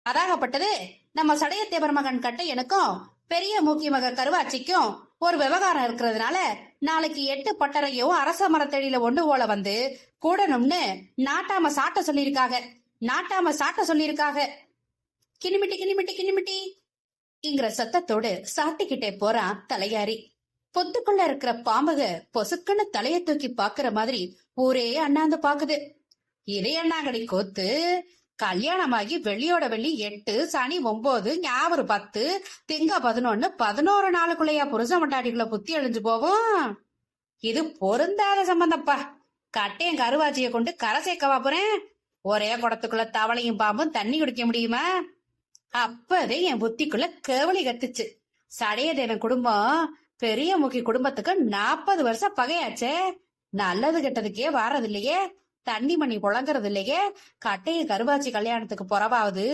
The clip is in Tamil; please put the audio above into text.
அதாகப்பட்டது நம்ம சடையத்தேவர் மகன் கட்டையனுக்கும் பெரிய மூக்கி மக கருவாச்சிக்கும் ஒரு விவகாரம் இருக்கிறதுனால நாளைக்கு 8 பட்டறையும் அரச மரத்தடியில ஒன்று போல வந்து கூடணும்னு நாட்டாம சாட்ட சொல்லியிருக்காக. கிணிமிட்டி கிணிமிட்டி கிணிமிட்டி இங்கிற சத்தத்தோடு சாட்டிக்கிட்டே போறான் தலையாரி. பொத்துக்குள்ள இருக்கிற பாம்புக பொசுக்குன்னு தலைய தூக்கி பாக்குற மாதிரி ஊரே அண்ணாந்து பாக்குது. இறையண்ணாங்கடி கோத்து கல்யாணமாகி வெள்ளியோட வெள்ளி 8 சனி 9 ஞாபகம் 10 திங்க 11 11 நாளுக்குள்ளையா புருஷ மட்டாடிக்குள்ள புத்தி அழிஞ்சு போவோம். இது பொருந்தாத சம்பந்தப்பா. கட்டையும் கருவாச்சிய கொண்டு கரை சேர்க்கவா போறேன்? ஒரே குடத்துக்குள்ள தவளையும் பாம்பும் தண்ணி குடிக்க முடியுமா? அப்பதே என் புத்திக்குள்ள கேவலி கத்துச்சு. சடையதேவன் குடும்பம் பெரிய முக்கி குடும்பத்துக்கு 40 வருஷம் பகையாச்சே. நல்லது கெட்டதுக்கே வாரது இல்லையே, தண்ணி மணி புழங்குறது இல்லையே. கட்டைய கருவாச்சி கல்யாணத்துக்கு புறவாவது